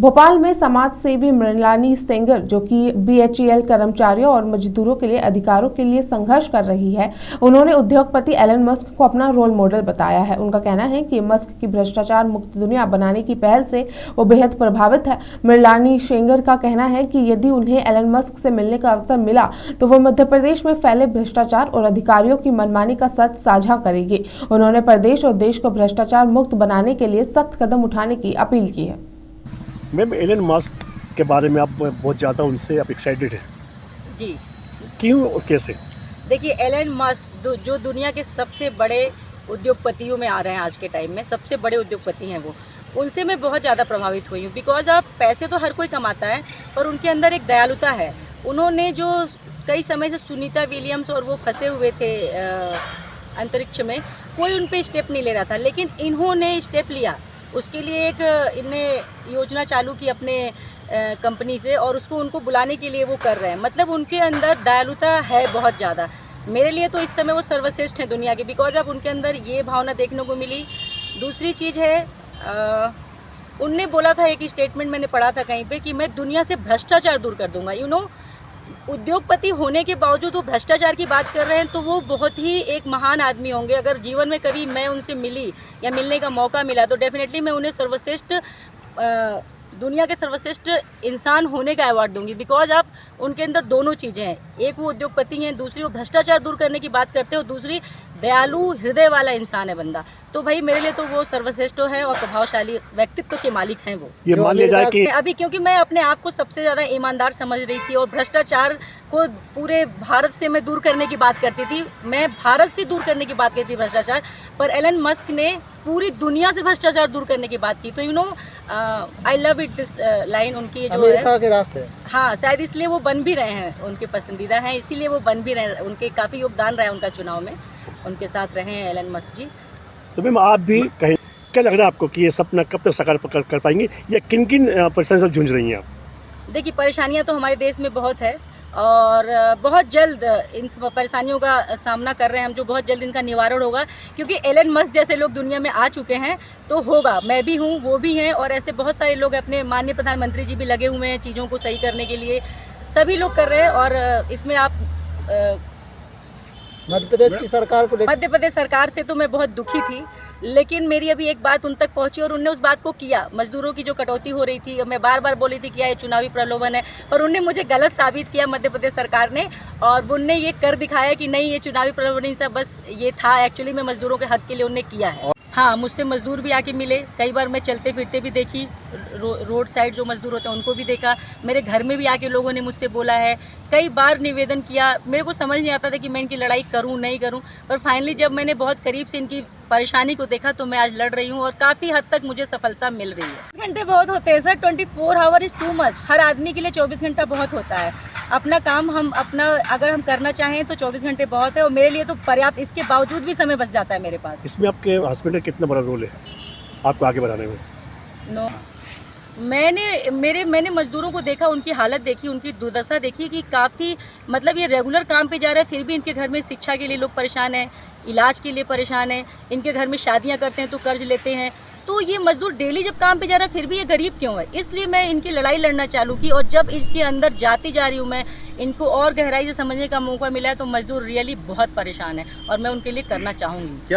भोपाल में समाज सेवी मृणालिनी सेंगर, जो कि बीएचईएल कर्मचारियों और मजदूरों के लिए अधिकारों के लिए संघर्ष कर रही है, उन्होंने उद्योगपति एलन मस्क को अपना रोल मॉडल बताया है। उनका कहना है कि मस्क की भ्रष्टाचार मुक्त दुनिया बनाने की पहल से वो बेहद प्रभावित है। मृणालिनी सेंगर का कहना है कि यदि उन्हें एलन मस्क से मिलने का अवसर मिला तो वो मध्य प्रदेश में फैले भ्रष्टाचार और अधिकारियों की मनमानी का सच साझा करेगी। उन्होंने प्रदेश और देश को भ्रष्टाचार मुक्त बनाने के लिए सख्त कदम उठाने की अपील की है। मैम, एलन मस्क के बारे में आप बहुत ज़्यादा उनसे आप एक्साइटेड हैं जी। क्यों और कैसे? देखिए, एलन मस्क जो दुनिया के सबसे बड़े उद्योगपतियों में आ रहे हैं, आज के टाइम में सबसे बड़े उद्योगपति हैं वो, उनसे मैं बहुत ज़्यादा प्रभावित हुई हूँ। बिकॉज आप पैसे तो हर कोई कमाता है, पर उनके अंदर एक दयालुता है। उन्होंने जो कई समय से सुनीता विलियम्स और वो फंसे हुए थे अंतरिक्ष में, कोई उन पर स्टेप नहीं ले रहा था, लेकिन इन्होंने स्टेप लिया। उसके लिए एक इनने योजना चालू की अपने कंपनी से, और उसको उनको बुलाने के लिए वो कर रहे हैं। मतलब उनके अंदर दयालुता है बहुत ज़्यादा। मेरे लिए तो इस समय वो सर्वश्रेष्ठ हैं दुनिया के, बिकॉज अब उनके अंदर ये भावना देखने को मिली। दूसरी चीज़ है, उनने बोला था, एक स्टेटमेंट मैंने पढ़ा था कहीं पे, कि मैं दुनिया से भ्रष्टाचार दूर कर दूंगा। उद्योगपति होने के बावजूद वो भ्रष्टाचार की बात कर रहे हैं, तो वो बहुत ही एक महान आदमी होंगे। अगर जीवन में कभी मैं उनसे मिली या मिलने का मौका मिला तो डेफिनेटली मैं उन्हें सर्वश्रेष्ठ दुनिया के सर्वश्रेष्ठ इंसान होने का अवार्ड दूंगी। बिकॉज आप उनके अंदर दोनों चीज़ें हैं, एक वो उद्योगपति हैं, दूसरी वो भ्रष्टाचार दूर करने की बात करते हैं, और दूसरी दयालु हृदय वाला इंसान है बंदा। तो भाई मेरे लिए तो वो सर्वश्रेष्ठ है और प्रभावशाली व्यक्तित्व के मालिक हैं वो। ये मान लिया जाए कि अभी, क्योंकि मैं अपने आप को सबसे ज़्यादा ईमानदार समझ रही थी और भ्रष्टाचार को पूरे भारत से मैं दूर करने की बात करती थी, मैं भारत से दूर करने की बात करती थी भ्रष्टाचार, पर एलन मस्क ने पूरी दुनिया से भ्रष्टाचार दूर करने की बात की। तो I love it this line उनकी जो है के रास्ते। हाँ, शायद इसलिए वो बन भी रहे हैं, उनके पसंदीदा हैं, इसीलिए वो बन भी रहे हैं। उनके काफ़ी योगदान रहा है उनका चुनाव में, उनके साथ रहे हैं एलन मस्क जी। तो मैम, आप भी कहीं क्या लग रहा है आपको कि ये सपना कब तक साकार कर पाएंगे, या किन किन परेशानियों से जूझ रही हैं आप? देखिए, परेशानियां तो हमारे देश में बहुत है, और बहुत जल्द इन परेशानियों का सामना कर रहे हैं हम, जो बहुत जल्द इनका निवारण होगा। क्योंकि एलन मस्क जैसे लोग दुनिया में आ चुके हैं, तो होगा। मैं भी हूँ, वो भी हैं, और ऐसे बहुत सारे लोग, अपने माननीय प्रधानमंत्री जी भी लगे हुए हैं चीज़ों को सही करने के लिए, सभी लोग कर रहे हैं। और इसमें आप मध्य प्रदेश की सरकार को मध्य प्रदेश सरकार से तो मैं बहुत दुखी थी, लेकिन मेरी अभी एक बात उन तक पहुंची और उनने उस बात को किया। मजदूरों की जो कटौती हो रही थी, मैं बार बार बोली थी कि ये चुनावी प्रलोभन है, पर उनने मुझे गलत साबित किया मध्य प्रदेश सरकार ने, और उनने ये कर दिखाया कि नहीं, ये चुनावी प्रलोभन नहीं, सब बस ये था एक्चुअली में मजदूरों के हक के लिए उनने किया है। हाँ, मुझसे मजदूर भी आके मिले, कई बार मैं चलते फिरते भी देखी, रोड साइड जो मजदूर होते हैं उनको भी देखा, मेरे घर में भी आके लोगों ने मुझसे बोला है, कई बार निवेदन किया। मेरे को समझ नहीं आता था कि मैं इनकी लड़ाई करूं नहीं करूं, पर फाइनली जब मैंने बहुत करीब से इनकी परेशानी को देखा तो मैं आज लड़ रही हूं, और काफ़ी हद तक मुझे सफलता मिल रही है। 24 घंटे बहुत होते हैं sir, 24 hour is too much. हर आदमी के लिए 24 घंटा बहुत होता है। अपना काम अगर हम करना चाहें तो 24 घंटे बहुत है, और मेरे लिए तो पर्याप्त, इसके बावजूद भी समय बच जाता है मेरे पास। इसमें आपके हस्बैंड का कितना बड़ा रोल है आपको आगे बढ़ाने में? मैंने मजदूरों को देखा, उनकी हालत देखी, उनकी दुर्दशा देखी कि काफ़ी, मतलब ये रेगुलर काम पे जा रहे हैं, फिर भी इनके घर में शिक्षा के लिए लोग परेशान हैं, इलाज के लिए परेशान हैं, इनके घर में शादियां करते हैं तो कर्ज लेते हैं। तो ये मजदूर डेली जब काम पे जा रहा है, फिर भी ये गरीब क्यों है? इसलिए मैं इनकी लड़ाई लड़ना चालू की, और जब इसके अंदर जाती जा रही हूँ मैं, इनको और गहराई से समझने का मौका मिला है, तो मजदूर रियली बहुत परेशान है, और मैं उनके लिए करना चाहूँगी।